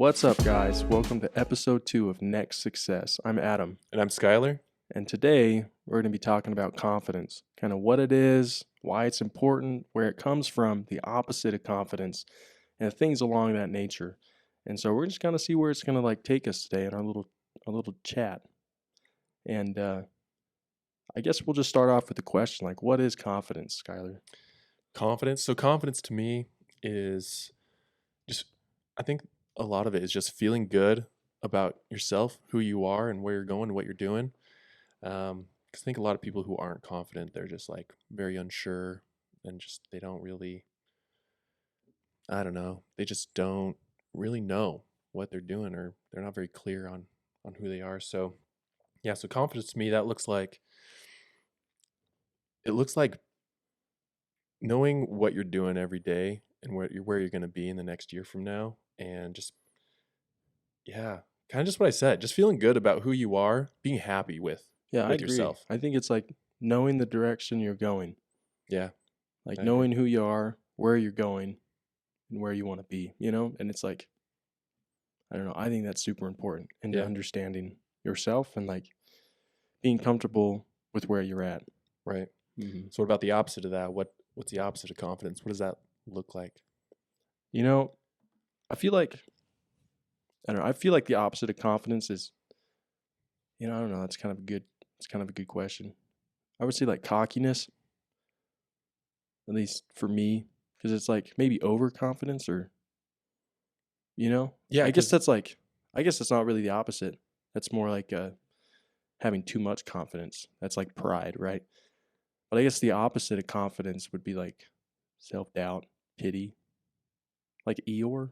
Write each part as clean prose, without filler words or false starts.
What's up, guys? Welcome to episode 2 of Next Success. I'm Adam, And I'm Skylar. and today we're going to be talking about confidence, kind of what it is, why it's important, where it comes from, the opposite of confidence, and things along that nature. And so we're just going to see where it's going to take us today in our little chat. And I guess we'll just start off with the question, what is confidence, Skylar? Confidence. So confidence to me is just, I think a lot of it is just feeling good about yourself, who you are and where you're going, what you're doing. Because I think a lot of people who aren't confident, they're just very unsure and just, they don't really, I don't know, they just don't really know what they're doing, or they're not very clear on who they are. So yeah, so confidence to me, it looks like knowing what you're doing every day and where you're going to be in the next year from now, and just kind of just what I said, just feeling good about who you are, being happy with I agree. yourself. I think it's knowing the direction you're going. Yeah. Knowing who you are, where you're going, and where you want to be, And it's I don't know, I think that's super important into understanding yourself and being comfortable with where you're at. Right. Mm-hmm. So what about the opposite of that? What's the opposite of confidence? What does that look like? I feel I feel like the opposite of confidence is, I don't know, it's kind of a good question. I would say cockiness, at least for me, because it's maybe overconfidence or, Yeah, I guess that's not really the opposite. That's more having too much confidence. That's pride, right? But I guess the opposite of confidence would be self-doubt, pity, Eeyore,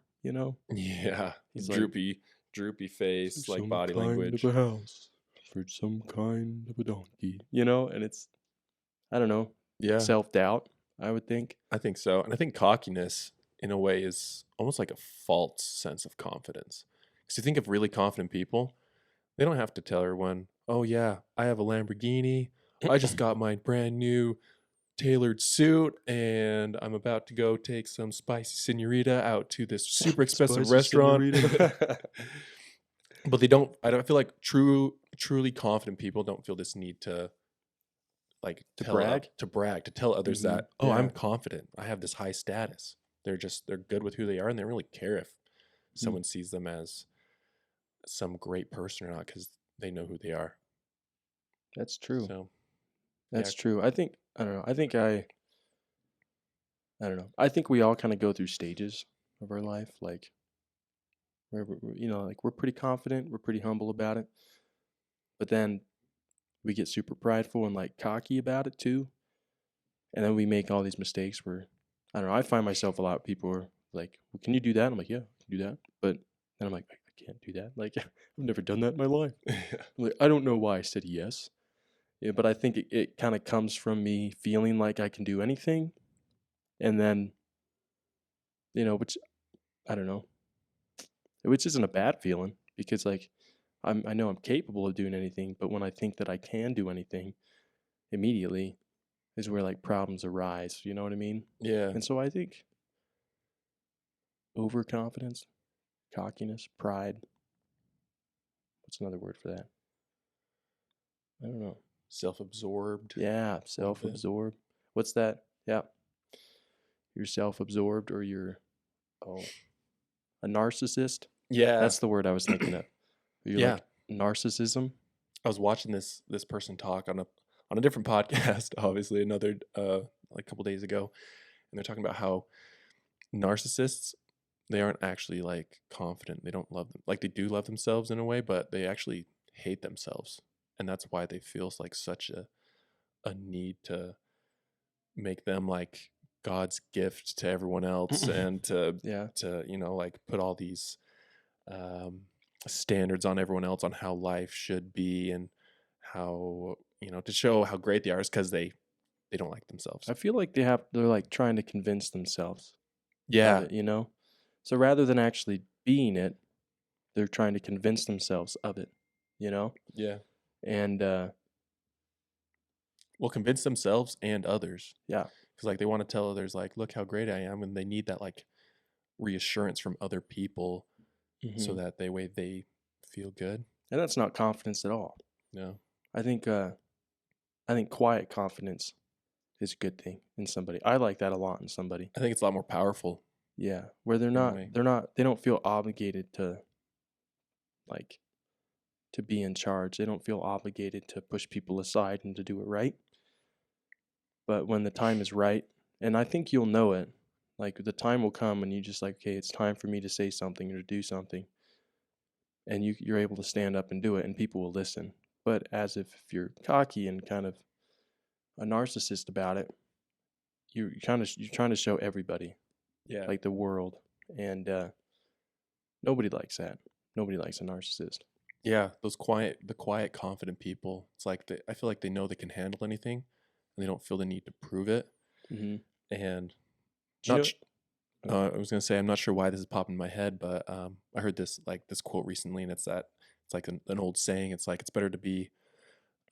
Yeah. He's droopy face, body language. Of a house for some kind of a donkey, and it's, I don't know, self-doubt, I would think. I think so. And I think cockiness in a way is almost like a false sense of confidence. Because you think of really confident people, they don't have to tell everyone, oh yeah, I have a Lamborghini. I just got my brand new tailored suit and I'm about to go take some spicy senorita out to this super expensive restaurant. But I don't feel like truly confident people don't feel this need to brag, to tell others that, I'm confident, I have this high status. They're good with who they are, and they don't really care if someone sees them as some great person or not, because they know who they are. That's true. So that's true. I think, I don't know. I don't know. I think we all kind of go through stages of our life, where we're pretty confident, we're pretty humble about it, but then we get super prideful and cocky about it too, and then we make all these mistakes where, I don't know. I find myself a lot. People are like, well, "Can you do that?" I'm like, "Yeah, I can do that," but then I'm like, "I can't do that. I've never done that in my life." I don't know why I said yes. Yeah, but I think it kind of comes from me feeling like I can do anything, and then, which, I don't know, which isn't a bad feeling, because I know I'm capable of doing anything, but when I think that I can do anything, immediately is where problems arise. You know what I mean? Yeah. And so I think overconfidence, cockiness, pride. What's another word for that? I don't know. Self-absorbed. Yeah, self-absorbed. What's that? Yeah. You're self-absorbed, or you're a narcissist. Yeah. That's the word I was thinking of. You're narcissism. I was watching this person talk on a different podcast, obviously, another a couple days ago, and they're talking about how narcissists, they aren't actually confident. They don't love them. They do love themselves in a way, but they actually hate themselves. And that's why they feel such a need to make them God's gift to everyone else, and to put all these standards on everyone else on how life should be, and how, to show how great they are, is because they don't like themselves. I feel like they're trying to convince themselves. Yeah. Of it, So rather than actually being it, they're trying to convince themselves of it, Yeah. And convince themselves and others. Yeah. Because they want to tell others look how great I am, and they need that reassurance from other people so Hmm. that way they feel good. And that's not confidence at all. No, I think I think quiet confidence is a good thing in somebody. I like that a lot in somebody. I think it's a lot more powerful Yeah, where in a way. they don't feel obligated to like to be in charge. They don't feel obligated to push people aside and to do it right. But when the time is right, and I think you'll know it, like the time will come and you just like, okay, it's time for me to say something or to do something, and you're able to stand up and do it, and people will listen. But as if you're cocky and kind of a narcissist about it, you're trying to show everybody, Yeah. like the world, and nobody likes that. Nobody likes a narcissist. Yeah, the quiet, confident people. It's like I feel like they know they can handle anything, and they don't feel the need to prove it. Mm-hmm. And Do you not, know? I was gonna say I'm not sure why this is popping in my head, but I heard this quote recently, and it's that it's like an old saying. It's like it's better to be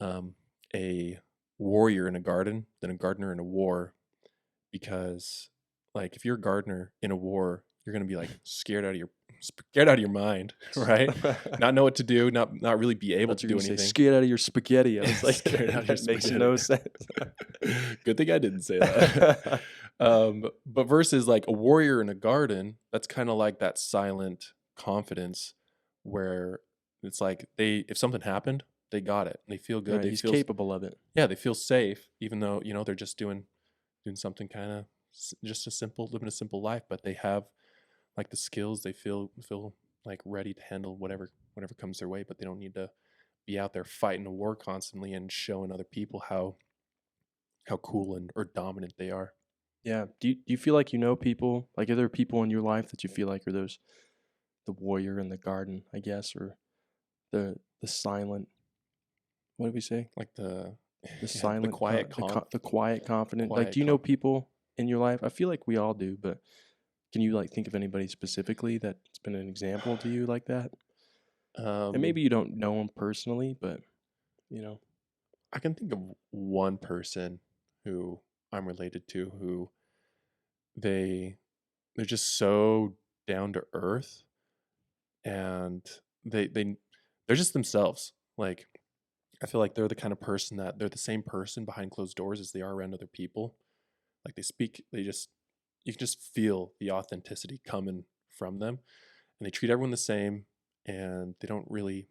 um, a warrior in a garden than a gardener in a war, because like if you're a gardener in a war, you're gonna be like scared out of your mind, right? I Not know what to do, not really be able thought to you were do gonna say anything. "scared out of your spaghetti." I was like, Scared out of your that makes spaghetti. no sense. Good thing I didn't say that. But versus like a warrior in a garden, that's kind of like that silent confidence where it's like if something happened, they got it. They feel good. Right, They he's feel capable of it. yeah, they feel safe, even though they're just doing something kind of just a simple living a simple life, but they have like the skills. They feel like ready to handle whatever comes their way, but they don't need to be out there fighting a war constantly and showing other people how cool and or dominant they are. Yeah. Do you feel like you know people? Like, are there people in your life that you feel like are those the warrior in the garden, I guess, or the silent? What did we say? Like the The yeah, the silent, quiet calm the quiet confident. Like, do quiet you know confident. people in your life? I feel like we all do, but can you like think of anybody specifically that's been an example to you like that? And Um maybe you don't know them personally, but you know. I can think of one person who I'm related to who they they're just so down to earth, and they're just themselves. Like I feel like they're the kind of person that they're the same person behind closed doors as they are around other people. Like you can just feel the authenticity coming from them, and they treat everyone the same, and they don't really.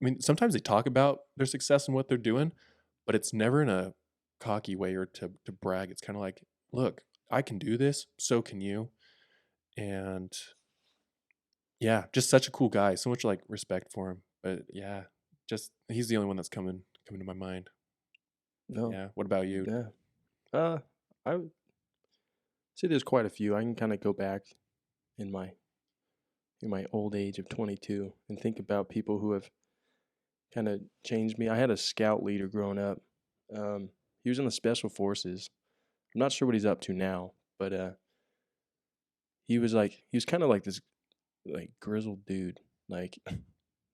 I mean, sometimes they talk about their success and what they're doing, but it's never in a cocky way or to brag. It's kind of like, look, I can do this, so can you. And yeah, just such a cool guy. So much like respect for him. But yeah, just he's the only one that's coming to my mind. No. Yeah. What about you? Yeah. Uh, I would say there's quite a few. I can kind of go back in my old age of 22 and think about people who have kind of changed me. I had a scout leader growing up. He was in the special forces. I'm not sure what he's up to now, but he was kind of like this like grizzled dude. Like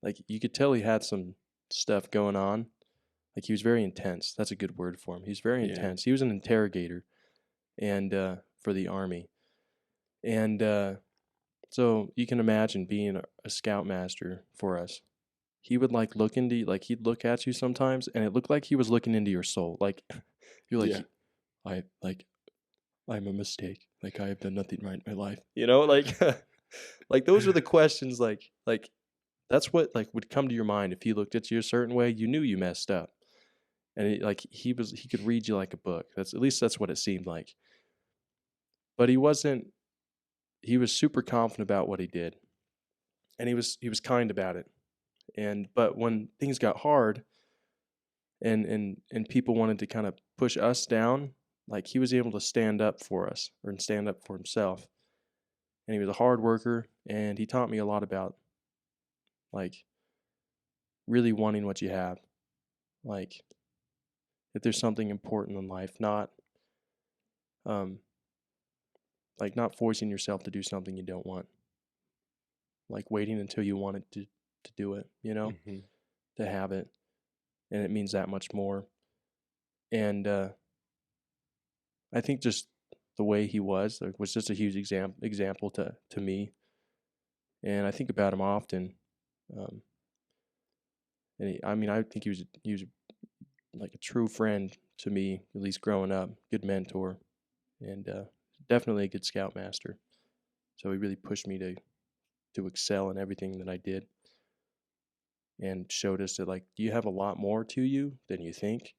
like you could tell he had some stuff going on. Like he was very intense. That's a good word for him. He was very Yeah. intense. He was an interrogator and for the army. And so you can imagine being a scoutmaster for us. He would like look into like he'd look at you sometimes and it looked like he was looking into your soul. Like you're Yeah. like I like I'm a mistake. Like I have done nothing right in my life. You know, like like those are the questions like that's what like would come to your mind if he looked at you a certain way, you knew you messed up. And like he could read you like a book. That's at least that's what it seemed like. But he wasn't he was super confident about what he did. And he was kind about it. And but when things got hard and people wanted to kind of push us down, like he was able to stand up for us or stand up for himself. And he was a hard worker and he taught me a lot about like really wanting what you have. Like if there's something important in life, not um like not forcing yourself to do something you don't want. Like waiting until you want it to do it, you know, Hmm. to have it. And it means that much more. And I think just the way he was like, was just a huge example to me and I think about him often. Um, and I mean, I think he was like a true friend to me, at least growing up. Good mentor, and definitely a good scoutmaster. So he really pushed me to excel in everything that I did, and showed us that like you have a lot more to you than you think.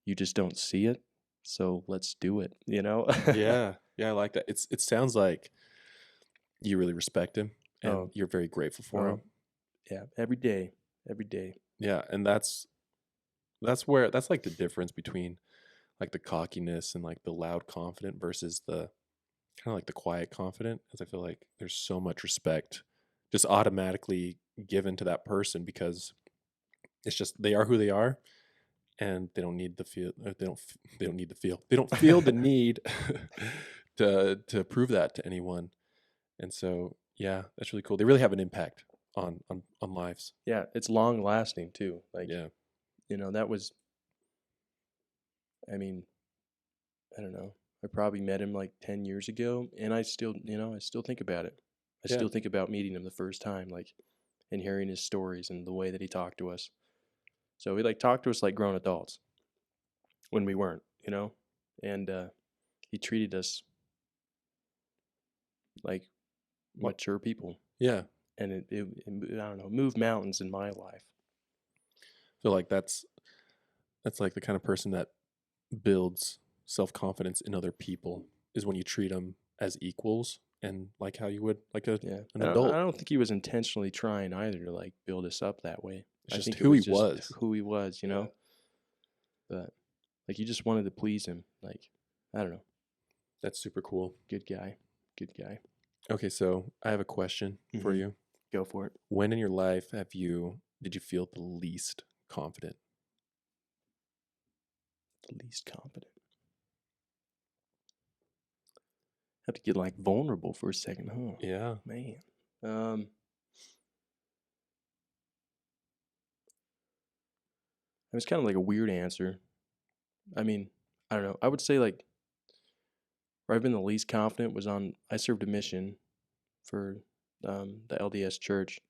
You just don't see it. So let's do it. You know? Yeah. Yeah, I like that. It sounds like you really respect him and Oh, you're very grateful for oh, him. yeah. Every day, every day. Yeah, and that's like the difference between like the cockiness and like the loud confident versus the kind of like the quiet confident, as I feel like there's so much respect just automatically given to that person because it's just they are who they are and they don't need the feel they don't need the feel they don't feel the need to prove that to anyone. And so yeah, that's really cool. They really have an impact on lives. Yeah, it's long lasting too. Like, Yeah. that was, I mean, I don't know. I probably met him like 10 years ago, and I still think about it. I Yeah. still think about meeting him the first time, like, and hearing his stories and the way that he talked to us. So he like talked to us like grown adults when we weren't, and he treated us like What? mature people, Yeah. and I don't know, moved mountains in my life. I feel like that's like the kind of person that builds self-confidence in other people is when you treat them as equals and like how you would like Yeah, an I adult. don't think he was intentionally trying either to like build us up that way. It's I just think it who he was just was. who he was, Yeah. but like you just wanted to please him. Like, I don't know, That's super cool. good guy, good guy. Okay, so I have a question for Mm-hmm. you. Go for it. When in your life did you feel the least confident? The least confident. Have to get like vulnerable for a second, huh? Yeah. Man. Um, it was kind of like a weird answer. I mean, I don't know. I would say like where I've been the least confident was I served a mission for the LDS church,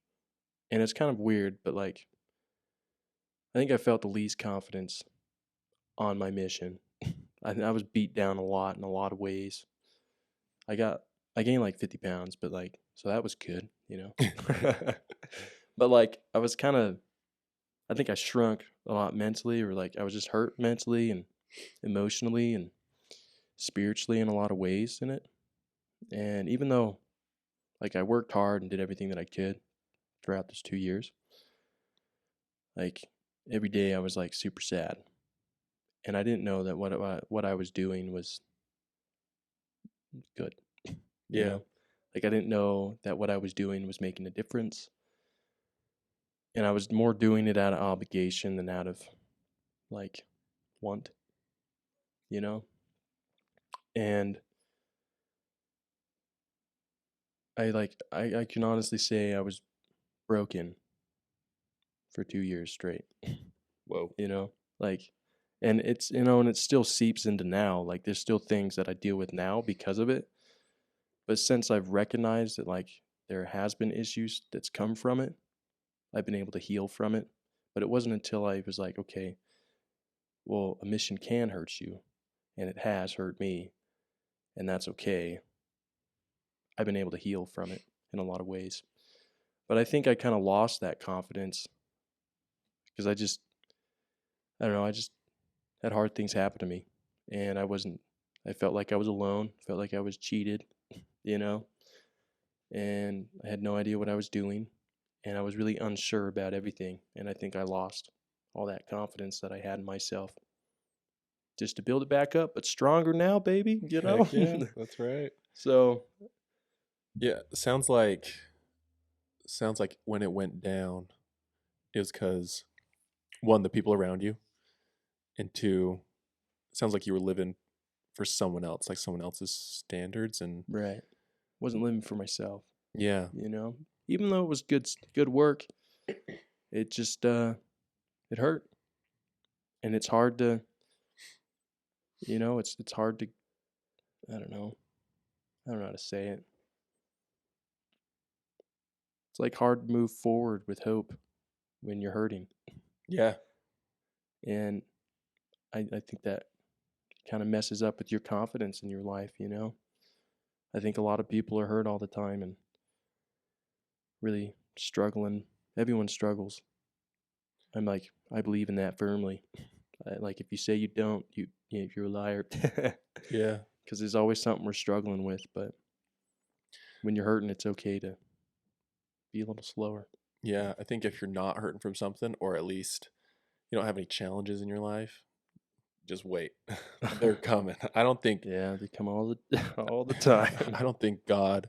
and it's kind of weird, but like I think I felt the least confidence on my mission. I was beat down a lot in a lot of ways. I got I gained like 50 pounds, but like so that was good. But like I was kind of I think I shrunk a lot mentally, or like I was just hurt mentally and emotionally and spiritually in a lot of ways in it. And even though like I worked hard and did everything that I could throughout those 2 years, like every day I was like super sad, and I didn't know that what I was doing was good. You Yeah. know, like I didn't know that what I was doing was making a difference, and I was more doing it out of obligation than out of like want. You know, and I can honestly say I was broken for 2 years straight. Whoa. You know, like, and and it still seeps into now. Like, there's still things that I deal with now because of it. But since I've recognized that, like, there has been issues that's come from it, I've been able to heal from it. But it wasn't until I was like, okay, well, a mission can hurt you, and it has hurt me, and that's okay. I've been able to heal from it in a lot of ways. But I think I kind of lost that confidence because I don't know, I just had hard things happen to me, and I felt like I was alone, felt like I was cheated, you know, and I had no idea what I was doing, and I was really unsure about everything, and I think I lost all that confidence that I had in myself. Just to build it back up, but stronger now, baby, you know? Heck yeah, that's right. So, Yeah, sounds like when it went down, it was because one, the people around you, and two, sounds like you were living for someone else, like someone else's standards, and right. Wasn't living for myself, yeah, you know? Even though it was good work, it just it hurt. And it's hard to, it's hard to I don't know. I don't know how to say it. It's like hard to move forward with hope when you're hurting. Yeah. And I think that kind of messes up with your confidence in your life, you know? I think a lot of people are hurt all the time and really struggling. Everyone struggles. I believe in that firmly. Like, if you say you don't, you're a liar. Yeah. Because there's always something we're struggling with. But when you're hurting, it's okay to be a little slower. Yeah. I think if you're not hurting from something, or at least you don't have any challenges in your life, just wait. They're coming. I don't think Yeah, they come all the all the time. I don't think God,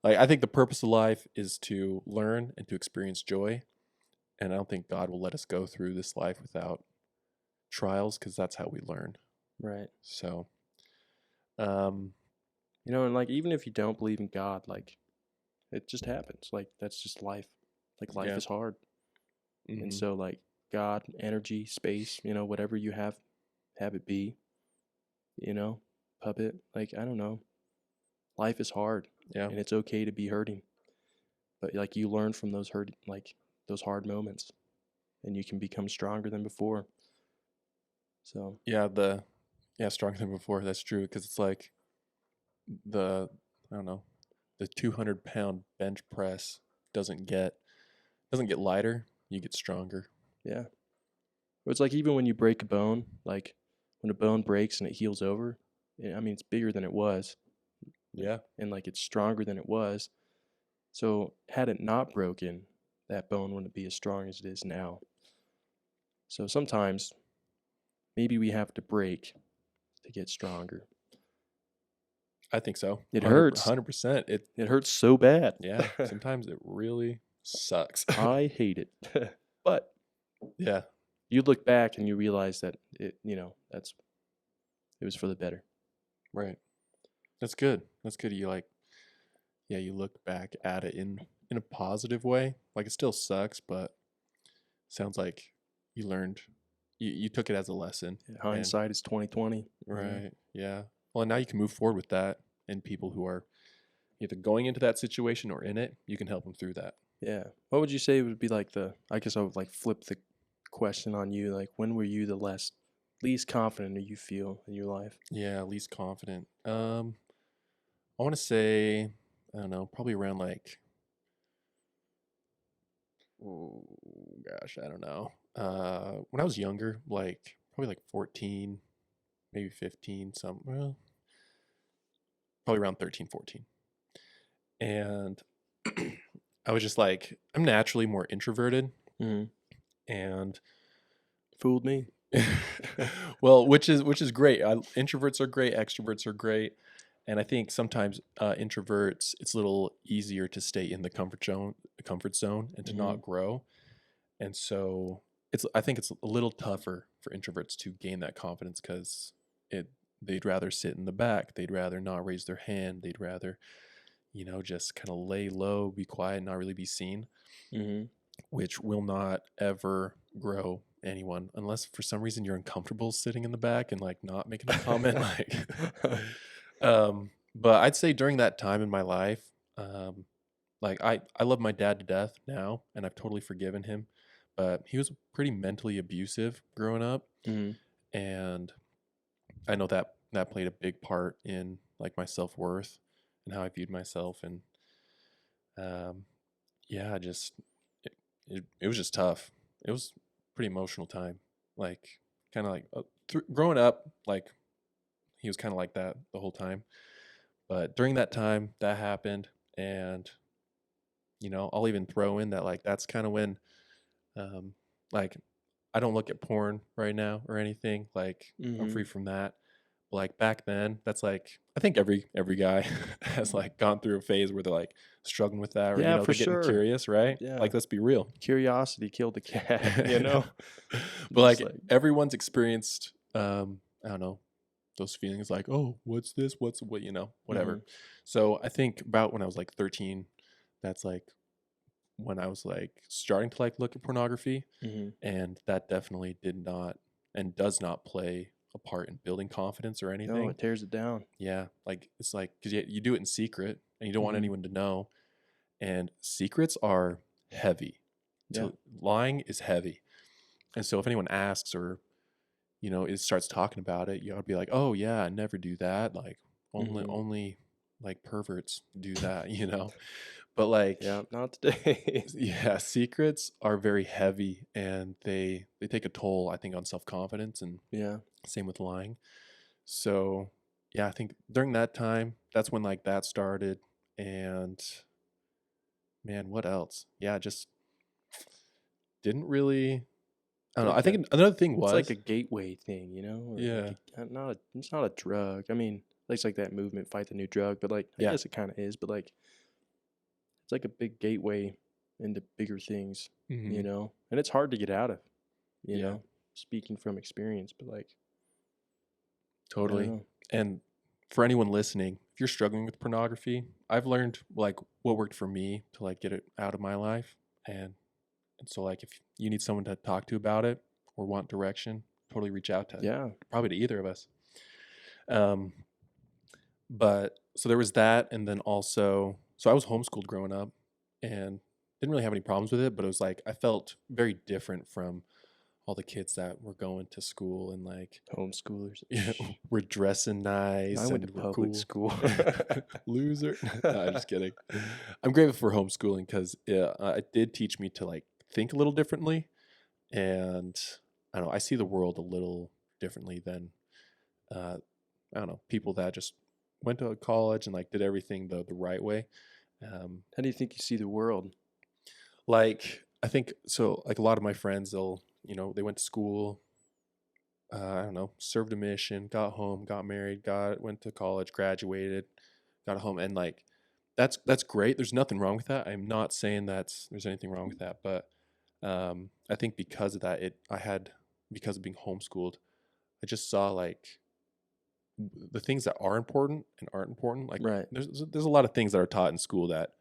like, I think the purpose of life is to learn and to experience joy. And I don't think God will let us go through this life without trials, because that's how we learn. Right. So, um, You know, and like even if you don't believe in God, like it just happens. Like that's just life. Like life yeah. is hard. And Hmm. so like God, energy, space, you know, whatever you have it be, you know, puppet, like I don't know. Life is hard Yeah. and it's okay to be hurting. But like you learn from those hard moments and you can become stronger than before. So, Yeah. Stronger than before. That's true. Because it's like the, I don't know, the 200-pound bench press doesn't get lighter. You get stronger. yeah. It's like even when you break a bone, like when a bone breaks and it heals over, I mean it's bigger than it was. Like Yeah. and like it's stronger than it was. So had it not broken, that bone wouldn't be as strong as it is now. So sometimes maybe we have to break to get stronger. I think so. It 100, hurts. 100%. It hurts so bad. Yeah. Sometimes it really sucks. I hate it. But Yeah. you look back and you realize that it was for the better. Right. That's good. That's good. You like, yeah, you look back at it in a positive way. Like, it still sucks, but sounds like you learned, you took it as a lesson. And Hindsight is 2020. right. Yeah. Well, and now you can move forward with that, and people who are either going into that situation or in it, you can help them through that. Yeah. What would you say would be like I guess I would like flip the question on you. Like, when were you the least confident you feel in your life? Yeah, least confident. I want to say, I don't know, probably around like, oh gosh, I don't know. When I was younger, like probably like 14, maybe 15, well, probably around 13, 14. And I was just like, I'm naturally more introverted. Mm-hmm. And Fooled me. well, which is great. Introverts are great, extroverts are great, and I think sometimes introverts, it's a little easier to stay in the comfort zone, and to Mm-hmm. not grow. And so I think it's a little tougher for introverts to gain that confidence, because it they'd rather sit in the back, they'd rather not raise their hand, they'd rather, just kind of lay low, be quiet, not really be seen, Mm-hmm. which will not ever grow anyone, unless for some reason you're uncomfortable sitting in the back and like not making a comment. Like, but I'd say during that time in my life, like, I love my dad to death now, and I've totally forgiven him, but he was pretty mentally abusive growing up. Mm-hmm. And I know that played a big part in like my self-worth and how I viewed myself. And um yeah, just it was just tough. It was a pretty emotional time. Like, kind of like, growing up, like, he was kind of like that the whole time. But during that time, that happened, and I'll even throw in that, like, that's kind of when, um, like, I don't look at porn right now or anything. Like, I'm Mm-hmm. free from that. Like, back then, that's like, I think every guy has like gone through a phase where they're like struggling with that, or Yeah, for they're getting sure. curious, right? Yeah. Like, let's be real. Curiosity killed the cat, you know? But You're just like, like, everyone's experienced, I don't know, those feelings, like, oh, what's this, what, mm-hmm. whatever. So I think about when I was like 13, that's like when I was like starting to like look at pornography, Mm-hmm. and that definitely did not and does not play a part in building confidence or No, anything. it tears it down. Yeah, like, it's like, because you do it in secret and you don't want Mm-hmm. anyone to know. and secrets are heavy. Yeah. To lying is heavy. And so if anyone asks or, it starts talking about it, you ought to be like, "Oh yeah, I never do that. Like only Hmm. only like perverts do that." But like Yeah. Not today. yeah, secrets are very heavy and they take a toll, I think, on self-confidence, and Yeah. same with lying. So, yeah, I think during that time, that's when like that started. And man, what else? Yeah, just didn't really. I It's don't know. I like a think another thing it's like was, a gateway thing, or like yeah, not a it's not a drug. I mean, it's like that movement, fight the new drug, but like I yeah, guess it kind of is, but like it's like a big gateway into bigger things, hmm, and it's hard to get out of, you yeah, know, speaking from experience, but like I don't totally. know. And for anyone listening, if you're struggling with pornography, I've learned like what worked for me to like get it out of my life. And so like if you need someone to talk to about it or want direction, totally reach out to Yeah. probably to either of us. Um, but so there was that, and then also, so I was homeschooled growing up, and didn't really have any problems with it, but it was like I felt very different from all the kids that were going to school and like Homeschoolers. we're dressing I nice went to and we're public cool. school. Loser. No, I'm just kidding. I'm grateful for homeschooling because it did teach me to like think a little differently, and I don't know, I see the world a little differently than uh, I don't know, people that just went to college and like did everything the right way. Um, How do you think you see the world? like I think so. Like a lot of my friends, they went to school. I don't know, served a mission, got home, got married, went to college, graduated, got home, and like that's great. There's nothing wrong with that. I'm not saying there's anything wrong with that, but I think because of that, because of being homeschooled, I just saw like the things that are important and aren't important. Like Right. there's a lot of things that are taught in school that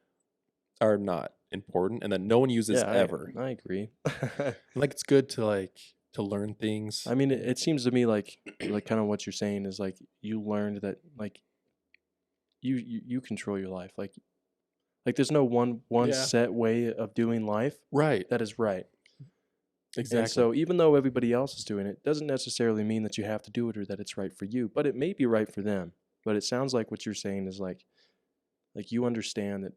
are not important and that no one uses Yeah, ever. I agree. And like it's good to like to learn things. I mean, it seems to me like kind of what you're saying is like you learned that like you control your life. Like there's no one Yeah. set way of doing life Right. that is right. And Exactly. so even though everybody else is doing it, doesn't necessarily mean that you have to do it or that it's right for you, but it may be right for them. But it sounds like what you're saying is like you understand that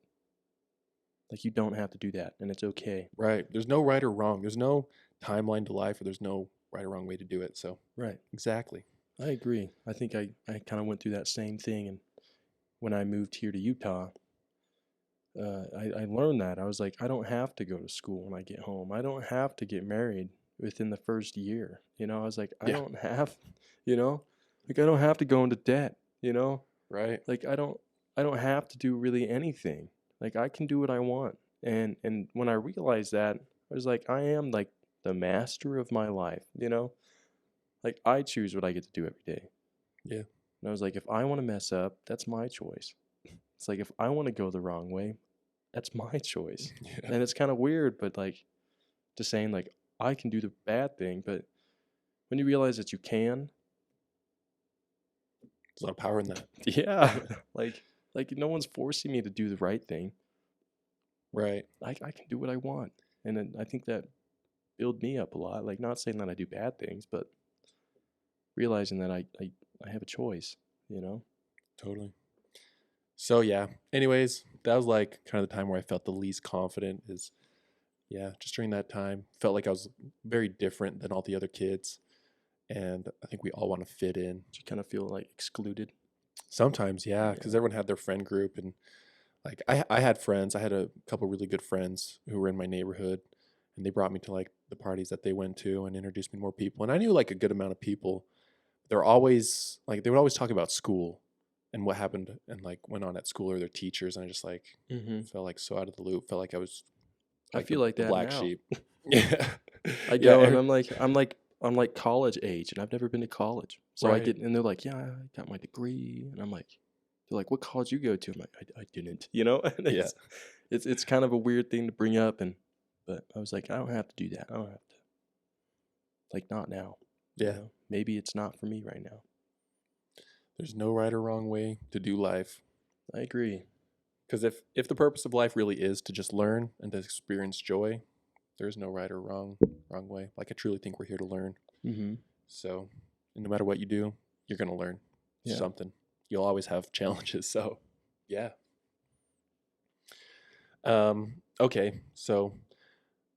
like you don't have to do that and it's okay. Right. There's no right or wrong. There's no timeline to life, or there's no right or wrong way to do it. So Right. exactly. I agree. I think I kind of went through that same thing, and when I moved here to Utah, I learned that. I was like, I don't have to go to school when I get home. I don't have to get married within the first year. I was like, I Yeah. don't have, you know, like I don't have to go into debt, Right. like I don't have to do really anything. Like I can do what I want. And when I realized that, I was like, I am like the master of my life. Like I choose what I get to do every day. Yeah. And I was like, if I want to mess up, that's my choice. It's like if I want to go the wrong way, that's my choice. Yeah. And it's kind of weird, but like just saying like I can do the bad thing, but when you realize that you can, There's a lot of power in that. yeah, like no one's forcing me to do the right thing. Right. I can do what I want. And then I think that built me up a lot. Like not saying that I do bad things, but realizing that I have a choice. Totally. So yeah. Anyways, that was like kind of the time where I felt the least confident is yeah, just during that time. Felt like I was very different than all the other kids. And I think we all want to fit in. You kind of feel like excluded. Sometimes, yeah, because Yeah. everyone had their friend group, and like I had friends. I had a couple really good friends who were in my neighborhood, and they brought me to like the parties that they went to and introduced me to more people. And I knew like a good amount of people. They're always like they would always talk about school and what happened and like went on at school or their teachers, and I just like Hmm. felt like so out of the loop. Felt like I was I like feel like the that black now. sheep. Yeah, I yeah, go and I'm like college age, and I've never been to college. So I right. get and they're like, yeah, I got my degree, and I'm like, they're like, what college you go to? I'm like, I didn't. And Yeah, it's kind of a weird thing to bring up, but I was like, I don't have to do that. I don't have to. Like not now. yeah. Maybe it's not for me right now. There's no right or wrong way to do life. I agree. Because if the purpose of life really is to just learn and to experience joy, there is no right or wrong way. Like I truly think we're here to learn. Mm-hmm. So, and no matter what you do, you're gonna learn Yeah. something. You'll always have challenges. So, yeah. Okay. So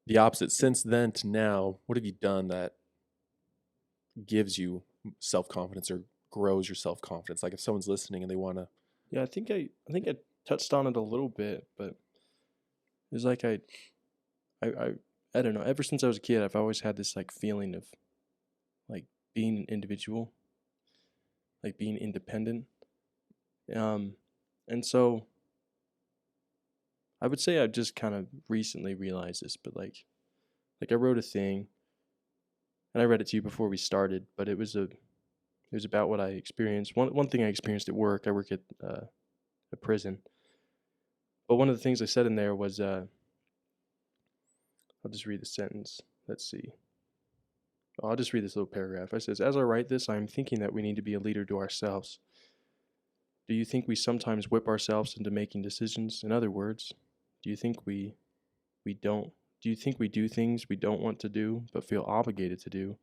the opposite. Since then to now, what have you done that gives you self confidence or grows your self confidence? Like if someone's listening and they want to. Yeah, I think I touched on it a little bit, but it's like I I I don't know. Ever since I was a kid, I've always had this like feeling of like being an individual, like being independent. Um, and so I would say I've just kind of recently realized this, but like I wrote a thing, and I read it to you before we started, but it was about what I experienced. One thing I experienced at work. I work at a prison, but one of the things I said in there was I'll just read the sentence. Let's see. I'll just read this little paragraph. It says, "As I write this, I am thinking that we need to be a leader to ourselves. Do you think we sometimes whip ourselves into making decisions? In other words, do you think we don't? Do you think we do things we don't want to do but feel obligated to do,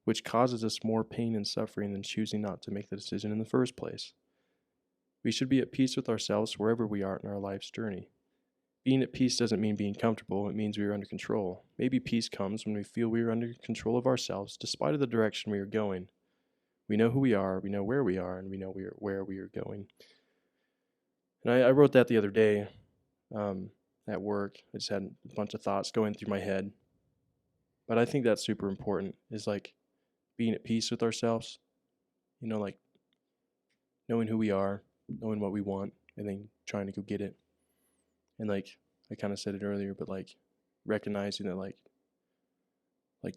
which causes us more pain and suffering than choosing not to make the decision in the first place? We should be at peace with ourselves wherever we are in our life's journey. Being at peace doesn't mean being comfortable, it means we are under control. Maybe peace comes when we feel we are under control of ourselves despite of the direction we are going. We know who we are, we know where we are, and we know where we are going." And I wrote that the other day at work. I just had a bunch of thoughts going through my head. But I think that's super important, is like being at peace with ourselves, like knowing who we are, knowing what we want, and then trying to go get it. And like I kind of said it earlier, but like recognizing that like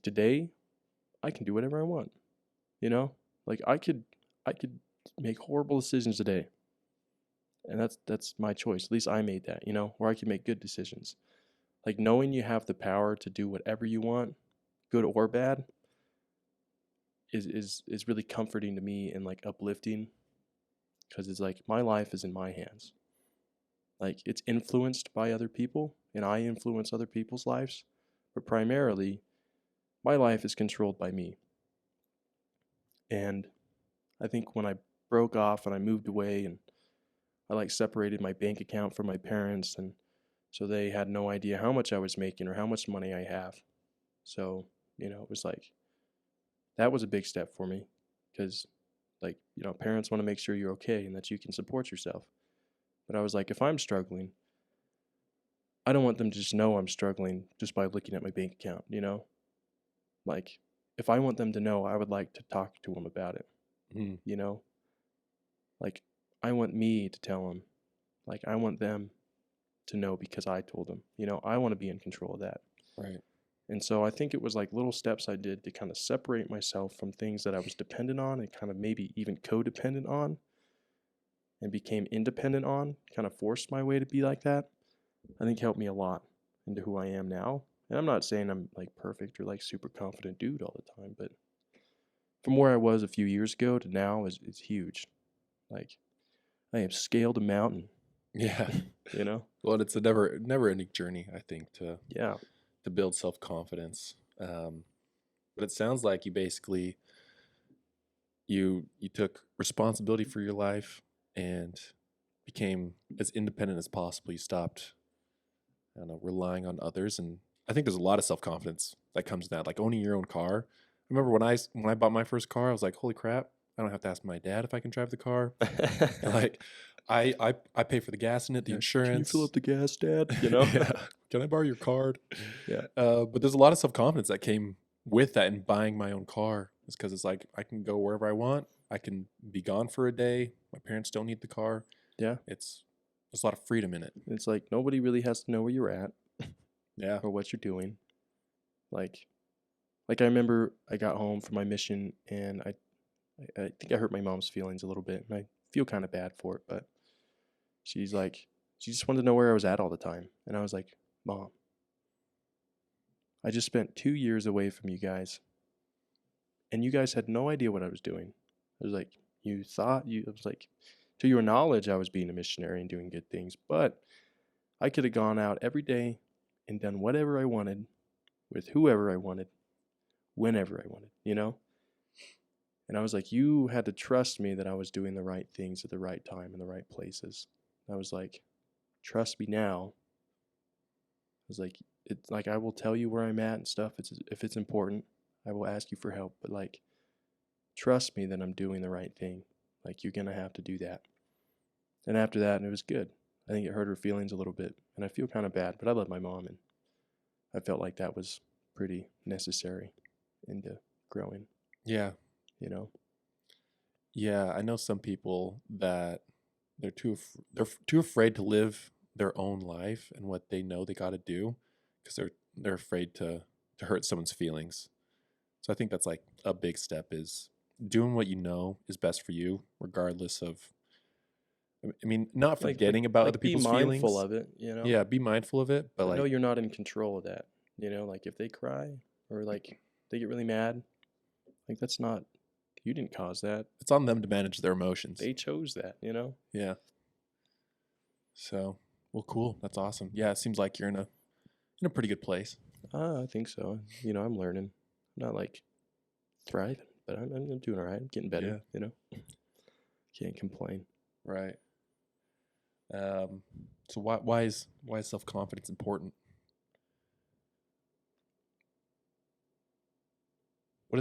today I can do whatever I want, you know? Like I could make horrible decisions today. And that's my choice. At least I made that, or I can make good decisions. Like knowing you have the power to do whatever you want, good or bad, is really comforting to me and like uplifting, because it's like my life is in my hands. Like it's influenced by other people and I influence other people's lives, but primarily my life is controlled by me. And I think when I broke off and I moved away and I like separated my bank account from my parents, and so they had no idea how much I was making or how much money I have. So, it was like that was a big step for me, because like, parents want to make sure you're okay and that you can support yourself. But I was like, if I'm struggling, I don't want them to just know I'm struggling just by looking at my bank account. Like if I want them to know, I would like to talk to them about it, Mm, you know? Like I want me to tell them. Like I want them to know because I told them. I want to be in control of that. right. And so I think it was like little steps I did to kind of separate myself from things that I was dependent on and kind of maybe even codependent on, and became independent on, kind of forced my way to be like that. I think helped me a lot into who I am now. And I'm not saying I'm like perfect or like super confident dude all the time, but from where I was a few years ago to now is huge. Like I have scaled a mountain, Yeah. you know? Well, it's a never ending journey, I think, Yeah. to build self confidence. But it sounds like you basically you took responsibility for your life and became as independent as possible. You stopped, I don't know, relying on others, and I think there's a lot of self confidence that comes to that, like owning your own car. I remember when I bought my first car, I was like, holy crap! I don't have to ask my dad if I can drive the car. And like, I pay for the gas in it, the Yeah. Can you fill insurance. up the gas, Dad? Yeah, can I borrow your card? Yeah. But there's a lot of self confidence that came with that in buying my own car. It's because it's like I can go wherever I want. I can be gone for a day. My parents don't need the car. Yeah. It's There's a lot of freedom in it. It's like nobody really has to know where you're at Yeah. or what you're doing. Like I remember I got home from my mission, and I think I hurt my mom's feelings a little bit, and I feel kind of bad for it, but she's like, she just wanted to know where I was at all the time. And I was like, Mom, I just spent 2 years away from you guys, and you guys had no idea what I was doing. I was like, I was like, To your knowledge, I was being a missionary and doing good things, but I could have gone out every day and done whatever I wanted with whoever I wanted, whenever I wanted, you know? And I was like, you had to trust me that I was doing the right things at the right time in the right places. I was like, trust me now. I was like, it's like I will tell you where I'm at and stuff. If it's important, I will ask you for help. But like, trust me that I'm doing the right thing. Like you're gonna have to do that. And after that, and it was good. I think it hurt her feelings a little bit, and I feel kind of bad. But I love my mom, and I felt like that was pretty necessary into growing. Yeah. You know. Yeah, I know some people that they're too afraid to live their own life and what they know they got to do because they're afraid to hurt someone's feelings. So I think that's like a big step is doing what you know is best for you, regardless of. I mean, not forgetting about other Be people's mindful feelings. of it. You know. Yeah, be mindful of it, but But know like you're not in control of that. You know, like if they cry or like they get really mad, like that's not you didn't cause that. it's on them to manage their emotions. They chose that. You know. Yeah. So, well, cool. That's awesome. Yeah, it seems like you're in a pretty good place. I think so. You know, I'm learning. I'm not like thriving, but I'm doing all right. I'm getting better. Yeah. You know. Can't complain. Right. So why is self-confidence important? What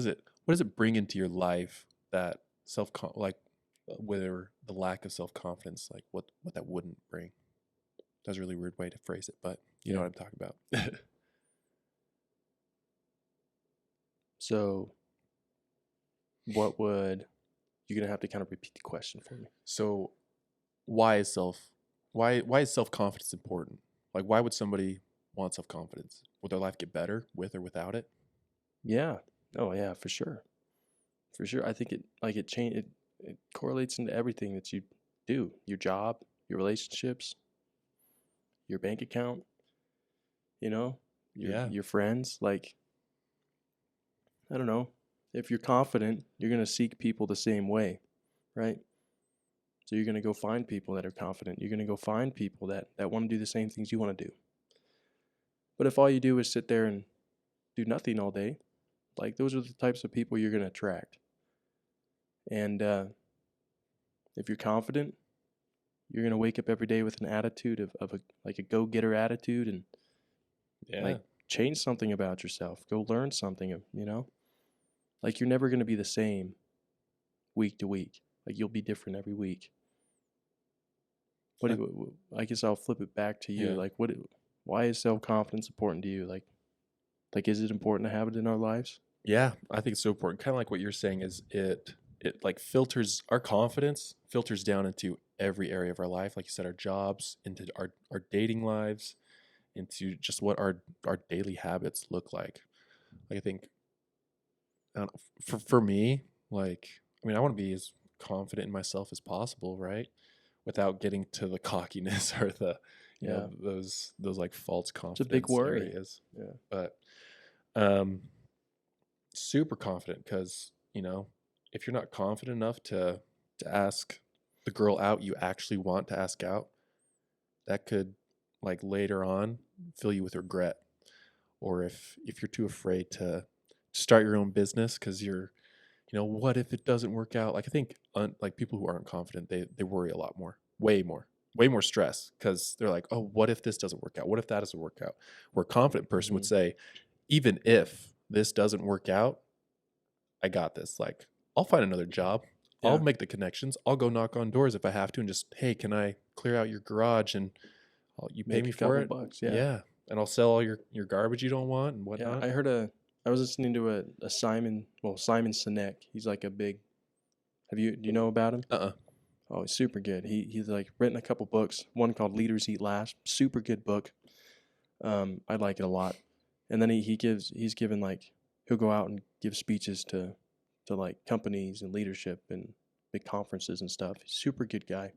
does it bring into your life that like whether the lack of self-confidence, like what that wouldn't bring? That's a really weird way to phrase it, but you know Yeah. what I'm talking about. So, what would you're gonna have to kind of repeat the question for me? So why is self-confidence important? Like why would somebody want self-confidence? Would their life get better with or without it? Yeah. Oh yeah, for sure. For sure. I think it correlates into everything that you do. Your job, your relationships, your bank account, you know, Yeah. your friends. Like, I don't know. If you're confident, you're gonna seek people the same way, right? So you're gonna go find people that are confident. You're gonna go find people that want to do the same things you want to do. But if all you do is sit there and do nothing all day, like those are the types of people you're gonna attract. And if you're confident, you're gonna wake up every day with an attitude of a like a go getter attitude and Yeah. like change something about yourself. Go learn something. You know, like you're never gonna be the same week to week. Like you'll be different every week. What Uh, I guess I'll flip it back to you. yeah. Like why is self confidence important to you? Like is it important to have it in our lives? Yeah, I think it's so important. Kind of like what you're saying is it like filters our confidence, filters down into every area of our life. Like you said, our jobs, into our dating lives, into just what our daily habits look like. Like I think I don't know, for me, like I mean, I want to be as confident in myself as possible, right? Without getting to the cockiness or the Yeah, those like false it's a big confidence worry. areas. Yeah, But um super confident because if you're not confident enough to ask the girl out you actually want to ask out, that could like later on fill you with regret. Or if you're too afraid to start your own business because what if it doesn't work out? Like I think like people who aren't confident, they worry a lot more, way more stress because they're like, oh, what if this doesn't work out, what if that doesn't work out? Where a confident person would say, even if this doesn't work out, I got this. Like, I'll find another job. I'll yeah, make the connections. I'll go knock on doors if I have to and just, hey, can I clear out your garage and you pay make me a for couple it? bucks. Yeah, Yeah. And I'll sell all your garbage you don't want and yeah. whatnot. I was listening to a Simon Sinek. He's like a big. Do you know about him? Uh-uh. Oh, he's super good. He's like written a couple books. One called Leaders Eat Last. Super good book. I like it a lot. And then he's given like he'll go out and give speeches to like companies and leadership and big conferences and stuff. He's a super good guy.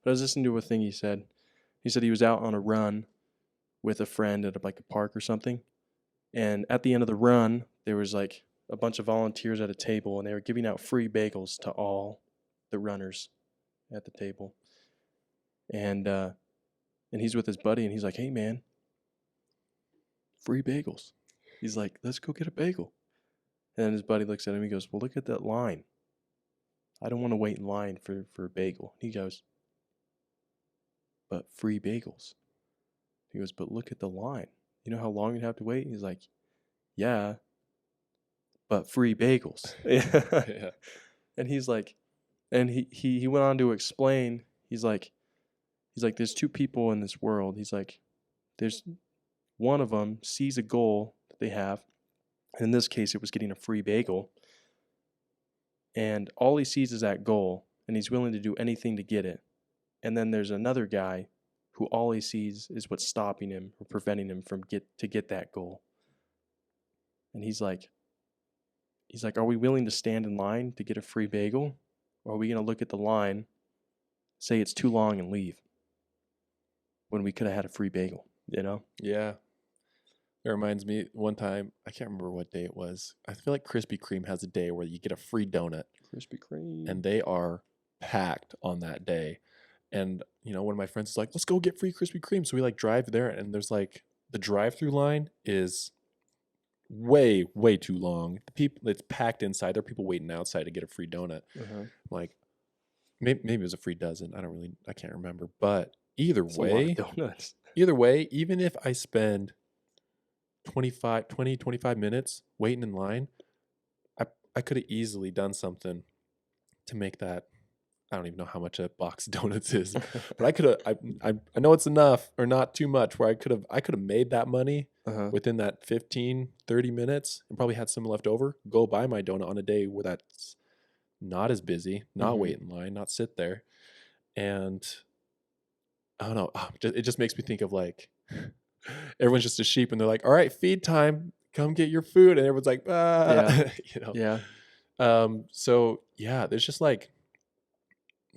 But I was listening to a thing he said. He said he was out on a run with a friend at like a park or something. And at the end of the run, there was like a bunch of volunteers at a table and they were giving out free bagels to all the runners at the table, and he's with his buddy, and he's like, "Hey, man, free bagels." He's like, "Let's go get a bagel." And then his buddy looks at him. He goes, "Well, look at that line. I don't want to wait in line for a bagel." He goes, "But free bagels." He goes, "But look at the line. You know how long you'd have to wait?" He's like, "Yeah, but free bagels." Yeah. And he's like, and he went on to explain. He's like, there's two people in this world. He's like, there's one of them sees a goal that they have. And in this case, it was getting a free bagel. And all he sees is that goal, and he's willing to do anything to get it. And then there's another guy who all he sees is what's stopping him or preventing him from get that goal. And he's like, are we willing to stand in line to get a free bagel? Or are we going to look at the line, say it's too long, and leave when we could have had a free bagel, you know? Yeah. It reminds me one time, I can't remember what day it was. I feel like Krispy Kreme has a day where you get a free donut, Krispy Kreme. and they are packed on that day. And, one of my friends is like, let's go get free Krispy Kreme. So we like drive there, and there's like the drive-through line is way, way too long. The people, it's packed inside. There are people waiting outside to get a free donut. Like, maybe it was a free dozen. I can't remember. But either It's a lot of way, donuts. even if I spend 25 minutes waiting in line, I could have easily done something to make that. I don't even know how much a box of donuts is, but I could have. I know it's enough or not too much where I could have made that money within that 15, 30 minutes and probably had some left over. Go buy my donut on a day where that's not as busy, not wait in line, not sit there, and I don't know. It just makes me think of like everyone's just a sheep, and they're like, "All right, feed time. Come get your food," and everyone's like, "Ah," Yeah. So yeah, there's just like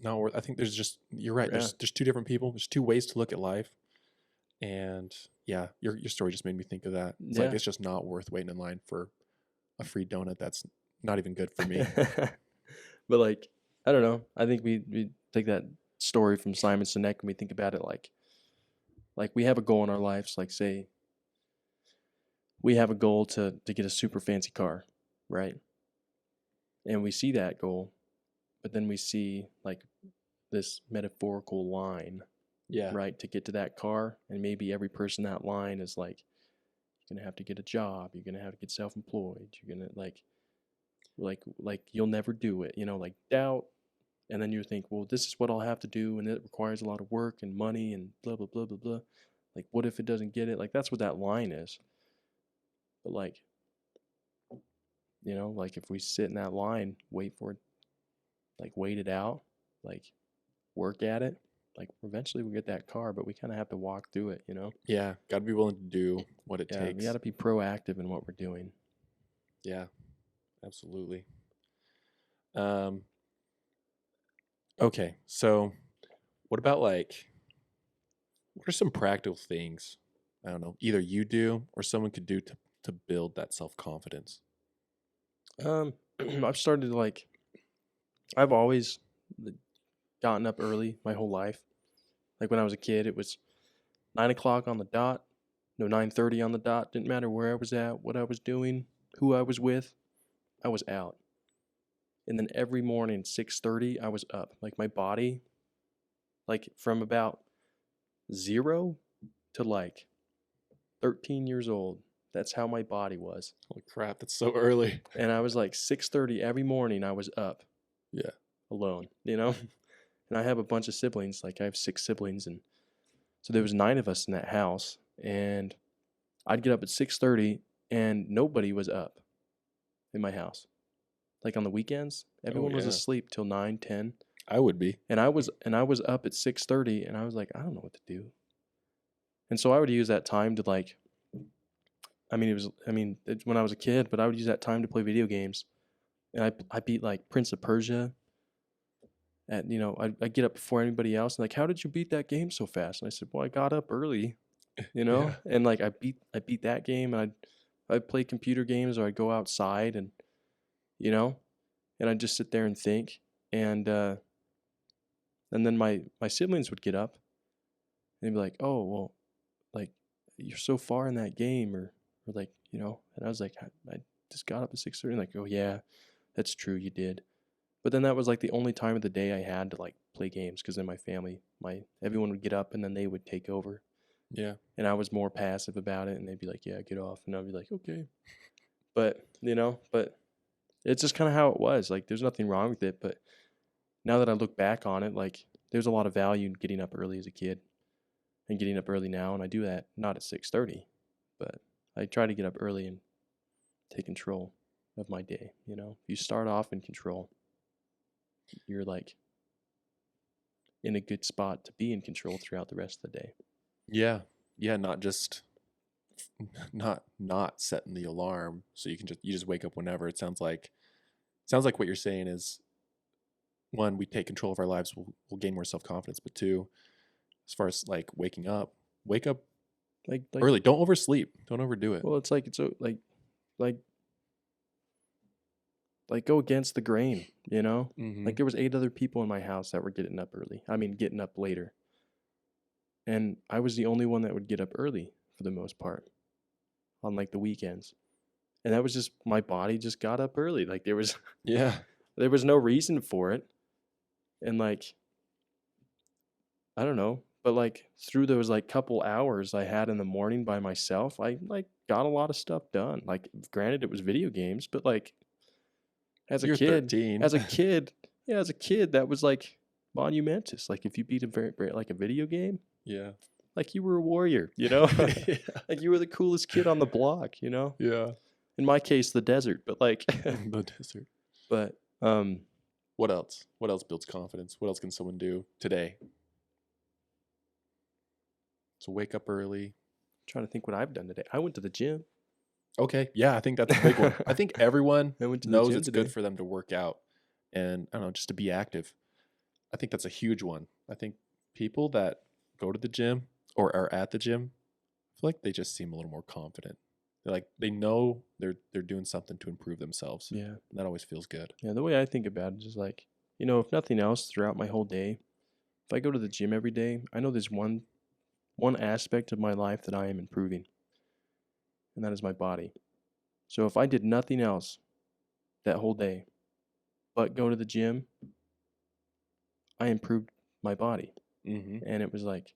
not worth. I think there's just you're right. Yeah. There's two different people. There's two ways to look at life, and yeah, your story just made me think of that. It's like Yeah. it's just not worth waiting in line for a free donut. That's not even good for me. But like, I don't know. I think we take that story from Simon Sinek and we think about it like we have a goal in our lives. Like, say we have a goal to get a super fancy car, right? And we see that goal, but then we see like this metaphorical line, Yeah, right, to get to that car. And maybe every person in that line is like, you're gonna have to get a job, you're gonna have to get self-employed, you're gonna like you'll never do it, like doubt. And then you think, well, this is what I'll have to do, and it requires a lot of work and money and blah blah blah blah blah. Like, what if it doesn't get it? Like, that's what that line is. But like, like if we sit in that line, wait for it, like wait it out, like work at it, like eventually we'll get that car, but we kind of have to walk through it. yeah. Got to be willing to do what it Yeah, we takes. got to be proactive in what we're doing. Yeah, absolutely. Okay, so what about like what are some practical things, I don't know, either you do or someone could do to build that self-confidence? I've started to like, I've always gotten up early my whole life. Like when I was a kid, it was 9 o'clock on the dot. No, 9:30 on the dot. Didn't matter where I was at, what I was doing, who I was with. I was out. And then every morning, 6:30, I was up. Like my body, like from about 0 to like 13 years old. That's how my body was. Holy crap, that's so early. And I was like 6:30 every morning. I was up. Yeah. Alone. And I have a bunch of siblings. Like I have 6 siblings, and so there was 9 of us in that house. And I'd get up at 6:30, and nobody was up in my house. Like on the weekends, everyone was yeah. asleep till 9, 10. I would be. And I was up at 6:30, and I was like, I don't know what to do. And so I would use that time to like, it's when I was a kid, but I would use that time to play video games. And I beat like Prince of Persia. And I get up before anybody else. And like, how did you beat that game so fast? And I said, well, I got up early, Yeah. and like I beat that game. And I'd play computer games, or I'd go outside and and I'd just sit there and think. And And then my siblings would get up and they'd be like, "Oh, well, like you're so far in that game," or like, you know. And I was like, I just got up at 6:30. Like, "Oh yeah, that's true, you did." But then that was like the only time of the day I had to like play games because then my family, my everyone would get up and then they would take over, Yeah. and I was more passive about it, and they'd be like, "Yeah, get off," and I'd be like, "Okay." But you know, but it's just kind of how it was. Like, there's nothing wrong with it, but now that I look back on it, like there's a lot of value in getting up early as a kid and getting up early now, and I do that not at 6:30, but I try to get up early and take control of my day. You know, if you start off in control, you're like in a good spot to be in control throughout the rest of the day. Yeah. Yeah. Not just not setting the alarm so you just wake up whenever. Sounds like what you're saying is, one, we take control of our lives, we'll gain more self-confidence, but two, as far as like wake up Like, early. Don't oversleep. Don't overdo it. well, it's like like like go against the grain. You know, Mm-hmm. like there was 8 other people in my house that were getting up early. I mean, getting up later, and I was the only one that would get up early for the most part on like the weekends. And that was just my body just got up early. Like there was Yeah. there was no reason for it. And like I don't know, but like through those like couple hours I had in the morning by myself, I like got a lot of stuff done. Like granted it was video games, but like as a You're kid, 13. as a kid, yeah, as a kid that was like monumentous. Like if you beat a like a video game, Yeah. like you were a warrior, you know? Yeah. Like you were the coolest kid on the block, you know? Yeah. In my case, the desert, but like The desert. but What else? What else builds confidence? What else can someone do today? So wake up early. trying to think what I've done today. I went to the gym. Okay. Yeah, I think that's a big one. I think everyone I went to the knows gym it's today. good for them to work out and, I don't know, just to be active. I think that's a huge one. I think people that go to the gym or are at the gym, I feel like they just seem a little more confident. They know they're doing something to improve themselves. Yeah. And that always feels good. Yeah, the way I think about it is like, you know, if nothing else throughout my whole day, if I go to the gym every day, I know there's one aspect of my life that I am improving, and that is my body. So if I did nothing else that whole day but go to the gym, I improved my body. Mm-hmm. And it was like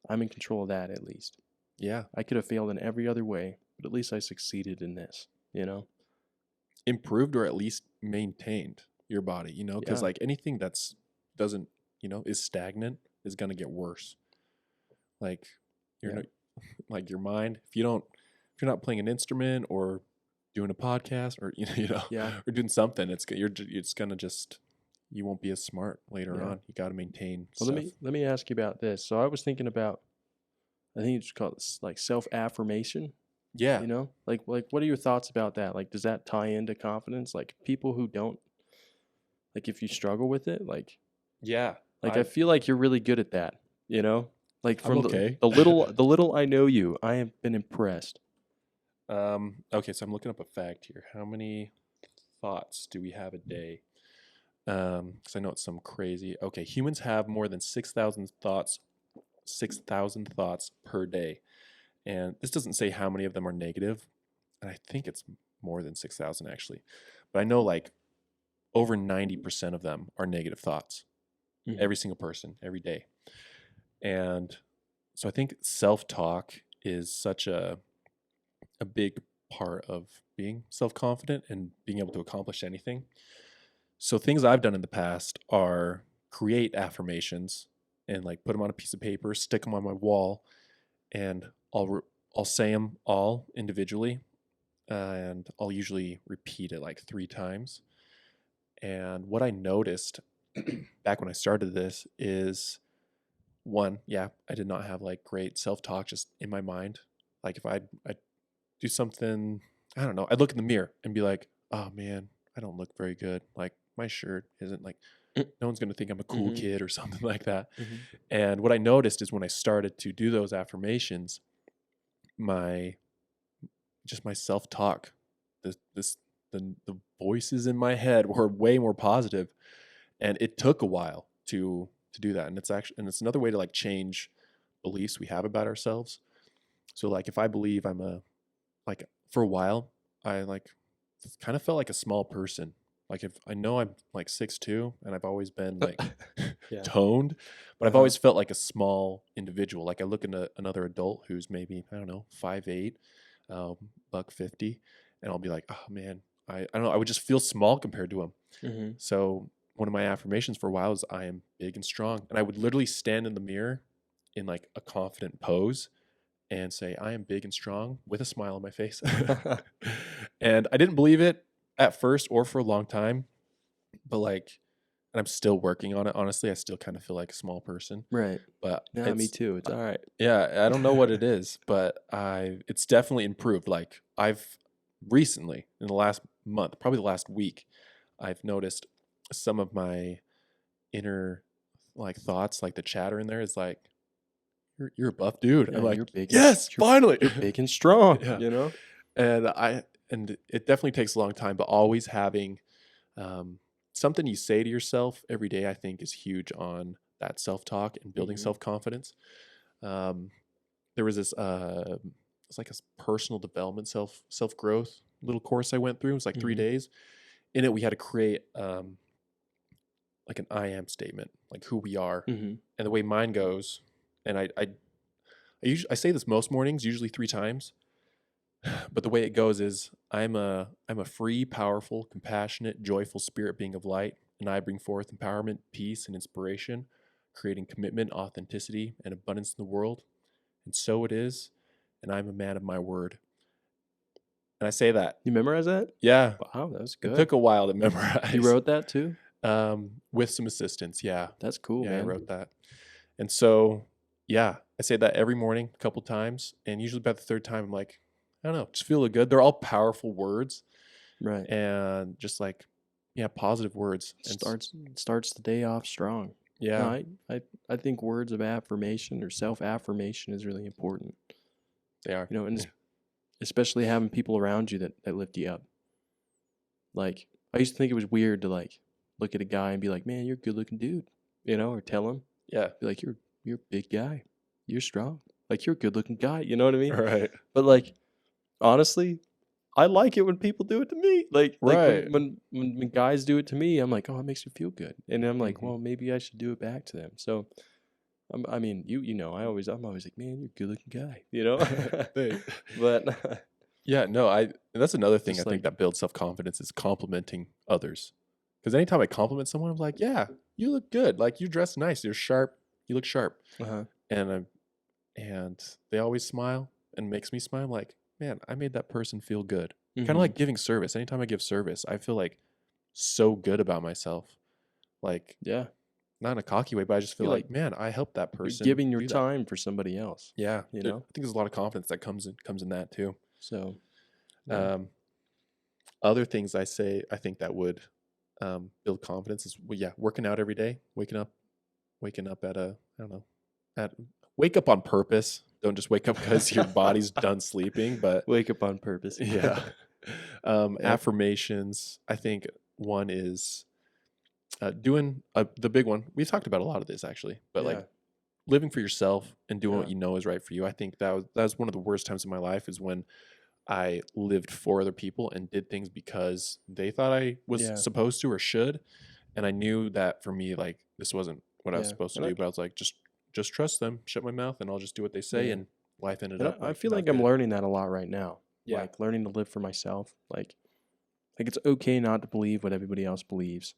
I'm in control of that at least. Yeah. I could have failed in every other way, but at least I succeeded in this, you know? Improved or at least maintained your body, because Yeah. like anything that's doesn't, is stagnant is going to get worse. Like you're Yeah. not, like your mind, if you're not playing an instrument or doing a podcast or, Yeah. or doing something, it's going to just, you won't be as smart later Yeah. on. You got to maintain Well, stuff. let me ask you about this. So I was thinking about, I think it's called like self-affirmation. Yeah. You know, like what are your thoughts about that? Like, does that tie into confidence? Like people who don't, like if you struggle with it, Yeah. like I feel like you're really good at that. You know, like I'm from okay. the little I know you, I have been impressed. Okay, so I'm looking up a fact here. How many thoughts do we have a day? Because I know it's some crazy. Okay, humans have more than 6,000 thoughts per day, and this doesn't say how many of them are negative, and I think it's more than 6,000 actually. But I know like over 90% of them are negative thoughts. Mhm. Every single person, every day, and so I think self-talk is such a big part of being self-confident and being able to accomplish anything. So things I've done in the past are create affirmations and like put them on a piece of paper, stick them on my wall, and I'll say them all individually, and I'll usually repeat it like 3 times. And what I noticed back when I started this is, one, yeah, I did not have like great self-talk just in my mind. Like if I do something, I don't know, I'd look in the mirror and be like, oh man, I don't look very good. Like my shirt isn't like, no one's going to think I'm a cool Mhm. kid or something like that. Mhm. And what I noticed is when I started to do those affirmations, my just my self-talk, the this the voices in my head were way more positive. And it took a while. to do that. And it's another way to like change beliefs we have about ourselves. So like if I believe like for a while, I like kind of felt like a small person. Like if I know I'm like 6'2", and I've always been like Yeah. toned, but I've Uh-huh. always felt like a small individual. Like I look into another adult who's maybe, I don't know, 5'8", buck 50, and I'll be like, oh man, I don't know, I would just feel small compared to him. Mm-hmm. So one of my affirmations for a while is I am big and strong. And I would literally stand in the mirror in like a confident pose and say, I am big and strong with a smile on my face. And I didn't believe it at first or for a long time, but like, and I'm still working on it. Honestly, I still kind of feel like a small person, Right. but Yeah, me too. It's all right. yeah, I don't know what it is, but it's definitely improved. Like I've recently in the last month, probably the last week, I've noticed some of my inner like thoughts, like the chatter in there is like, you're a buff dude. Yeah, I'm like, you're big and yes, finally. you're big and strong, Yeah. you know? And and it definitely takes a long time, but always having um, something you say to yourself every day, I think is huge on that self-talk and building Mm-hmm. self-confidence. Um, there was this, it's like a personal development, self-growth little course I went through. It was like 3 days. In it, we had to create like an I am statement, like who we are. Mm-hmm. And the way mine goes, and I say this most mornings, usually 3 times, but the way it goes is I'm a free, powerful, compassionate, joyful spirit being of light, and I bring forth empowerment, peace, and inspiration, creating commitment, authenticity, and abundance in the world. And so it is, and I'm a man of my word. And I say that. You memorize that? Yeah, Wow, that was it good. took a while to You memorize. wrote that too? With some assistance. Yeah. That's cool, Yeah, I man. wrote that. And so, yeah, I say that every morning, a couple times. And usually about the third time, I'm like, I don't know, just feel good. They're all powerful words Right. and just like, yeah, positive words. And Starts the day off strong. No, yeah, I think words of affirmation or self-affirmation is really important. they are. You know, and especially having people around you that lift you up. Like, I used to think it was weird to like look at a guy and be like, "Man, you're a good-looking dude," you know, or tell him, Yeah. be like, "You're a big guy, you're strong, like you're a good-looking guy," you know what I mean? Right. But like, honestly, I like it when people do it to me. Like Right. when guys do it to me, I'm like, "Oh, it makes me feel good," and I'm like, Hmm. "Well, maybe I should do it back to them." So, I mean, you know, I'm always like, "Man, you're a good-looking guy," you know, They, but yeah, no, and that's another thing I just think like, that builds self confidence is complimenting others. Because anytime I compliment someone, I'm like, yeah, you look good. Like you dress nice. You're sharp. You look sharp. uh-huh. And and they always smile and makes me smile. I'm like, man, I made that person feel good. Kind of Mm-hmm. like giving service. Anytime I give service, I feel like so good about myself. Like Yeah. not in a cocky way, but I just feel You're like like, man, I helped that you're person giving your do that. time for somebody else, Yeah, you I know? think there's a lot of confidence that comes in that too. So, yeah. Um, Other things I think that would build confidence is, well, yeah, working out every day, waking up at a, I don't know, at wake up on purpose. Don't just wake up because your body's done sleeping, but Wake up on purpose. yeah. Yep. Affirmations. I think one is doing the big one. We've talked about a lot of this actually, but like Yeah. living for yourself and doing what Yeah. you know is right for you. I think that was one of the worst times in my life is when I lived for other people and did things because they thought I was Yeah. supposed to or should, and I knew that for me, like this wasn't what I was Yeah. supposed to And I do. But I was like, just trust them, shut my mouth, and I'll just do what they say. yeah. And life ended And up I like feel not like I'm good. learning that a lot right now. Yeah, Like learning to live for myself. Like it's okay not to believe what everybody else believes.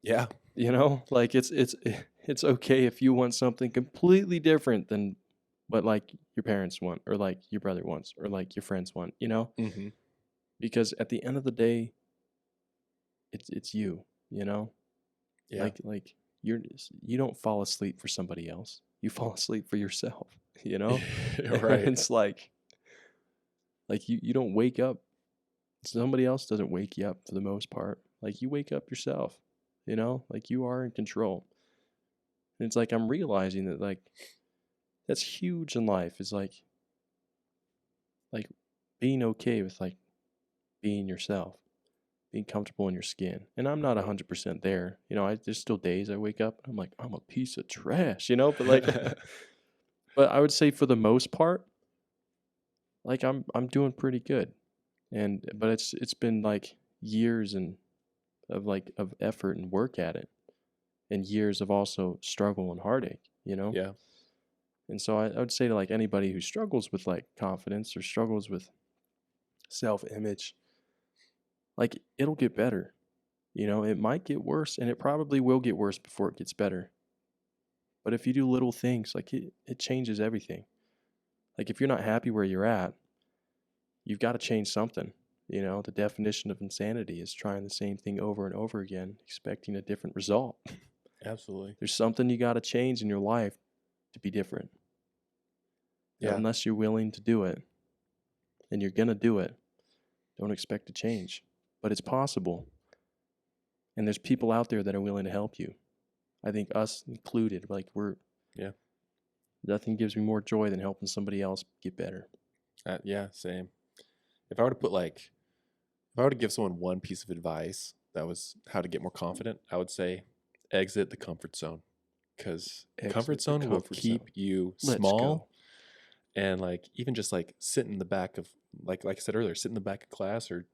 yeah, You know? Like it's okay if you want something completely different than what like your parents want or like your brother wants or like your friends want, you know? hmm, Because at the end of the day, it's you, you know? yeah, Like you don't fall asleep for somebody else. You fall asleep for yourself, you know? And right, it's like you don't wake up. Somebody else doesn't wake you up for the most part. Like you wake up yourself, you know? Like you are in control. And it's like I'm realizing that like that's huge in life is like being okay with like being yourself. being comfortable in your skin. And I'm not 100% there. There's still days I wake up and I'm like, I'm a piece of trash, but like, but I would say for the most part, like I'm doing pretty good. But it's been like years of effort and work at it, and years of also struggle and heartache. Yeah. And so I would say to like anybody who struggles with like confidence or struggles with self-image, like it'll get better. It might get worse, and it probably will get worse before it gets better. But if you do little things, like it changes everything. Like if you're not happy where you're at, you've got to change something. The definition of insanity is trying the same thing over and over again, expecting a different result. Absolutely. There's something you got to change in your life to be different. Yeah. Unless you're willing to do it, and you're going to do it, don't expect to change. But it's possible. And there's people out there that are willing to help you. I think us included, like Yeah. Nothing gives me more joy than helping somebody else get better. Yeah, same. If I were to give someone one piece of advice that was how to get more confident, I would say exit the comfort zone, because comfort zone will keep you small. And like even just like sit in the back of like I said earlier, sit in the back of class, or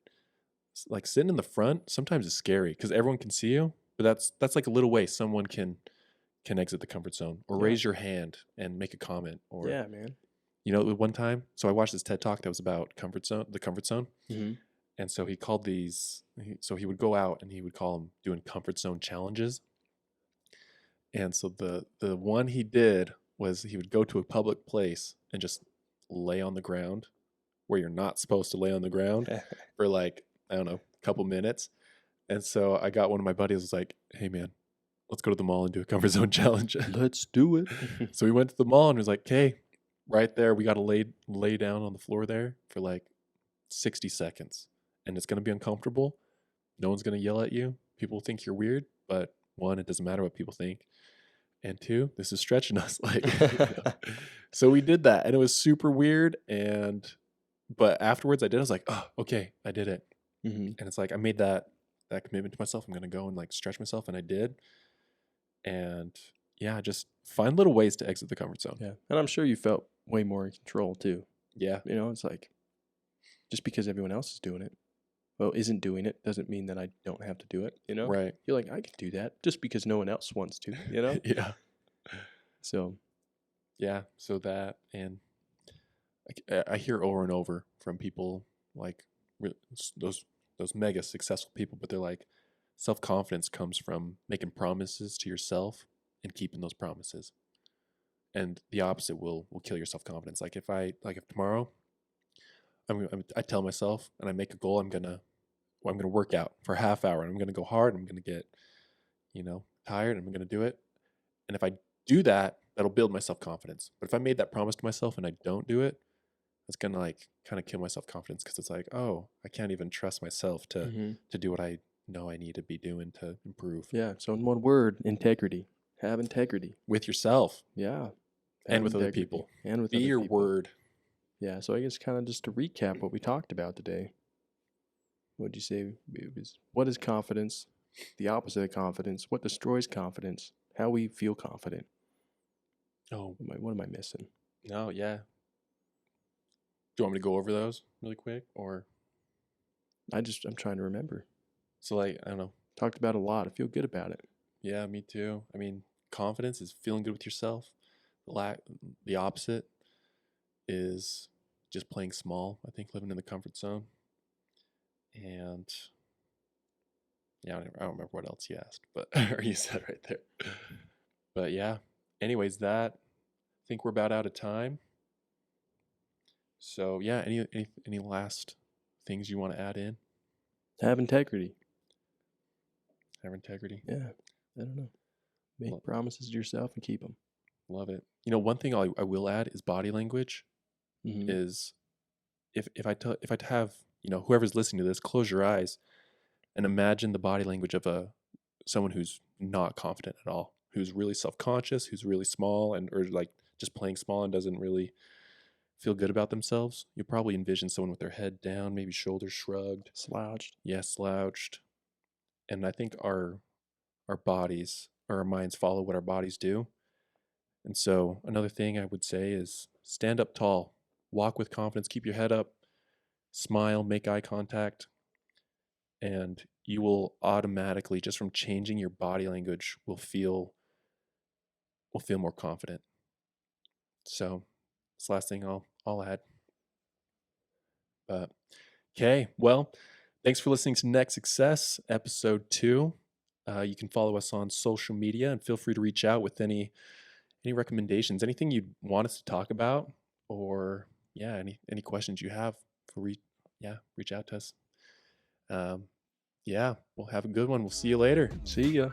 like sitting in the front sometimes is scary because everyone can see you, but that's like a little way someone can exit the comfort zone, or raise your hand and make a comment, or yeah, man. One time, so I watched this TED talk that was about the comfort zone. Mm-hmm. And so he called so he would go out and he would call them doing comfort zone challenges. And so the one he did was he would go to a public place and just lay on the ground where you're not supposed to lay on the ground for like, I don't know, a couple minutes. And so I got one of my buddies was like, hey man, let's go to the mall and do a comfort zone challenge. Let's do it. So we went to the mall and was like, okay, right there, we got to lay down on the floor there for like 60 seconds. And it's going to be uncomfortable. No one's going to yell at you. People think you're weird, but one, it doesn't matter what people think. And two, this is stretching us. So we did that and it was super weird. But afterwards I was like, oh, okay, I did it. Mm-hmm. And it's like, I made that commitment to myself. I'm going to go and like stretch myself. And I did. And yeah, just find little ways to exit the comfort zone. Yeah. And I'm sure you felt way more in control too. Yeah. It's like, just because everyone else is doing it, isn't doing it, doesn't mean that I don't have to do it, Right. You're like, I can do that just because no one else wants to, Yeah. So. Yeah. So that, and I hear over and over from people like those mega successful people, but they're like, self-confidence comes from making promises to yourself and keeping those promises. And the opposite will kill your self-confidence. Like if tomorrow I tell myself and I make a goal, I'm gonna work out for a half hour and I'm gonna go hard. I'm gonna get, tired and I'm gonna do it. And if I do that, that'll build my self-confidence. But if I made that promise to myself and I don't do it, it's gonna like kind of kill my self-confidence, because it's like, oh, I can't even trust myself to do what I know I need to be doing to improve. Yeah. So in one word, integrity. Have integrity With yourself. Yeah. And with other people. And with Be other your people. word. Yeah. So I guess kind of just to recap what we talked about today. What'd you say? It was, what is confidence? The opposite of confidence. What destroys confidence? How we feel confident. Oh. What am I missing? No, yeah. Do you want me to go over those really quick, or? I'm trying to remember. So like, I don't know. Talked about a lot. I feel good about it. Yeah, me too. I mean, confidence is feeling good with yourself. The opposite is just playing small. I think living in the comfort zone. And yeah, I don't remember what else you asked, but or you said right there. But yeah. Anyways, I think we're about out of time. So yeah, any last things you want to add in? Have integrity. Have integrity. Yeah. I don't know. Make promises to yourself and keep them. Love it. One thing I will add is body language. Mm-hmm. Is if I have, whoever's listening to this, close your eyes and imagine the body language of someone who's not confident at all, who's really self-conscious, who's really small or like just playing small and doesn't really feel good about themselves, you'll probably envision someone with their head down, maybe shoulders shrugged, Slouched. yeah, slouched. And I think our bodies or our minds follow what our bodies do. And so another thing I would say is stand up tall, walk with confidence, keep your head up, smile, make eye contact, and you will automatically, just from changing your body language, will feel more confident. So that's the last thing I'll add. But okay, well, thanks for listening to Next Success, episode 2. You can follow us on social media and feel free to reach out with any recommendations, anything you'd want us to talk about, or yeah, any questions you have. Reach out to us. Yeah, we'll have a good one. We'll see you later. See ya.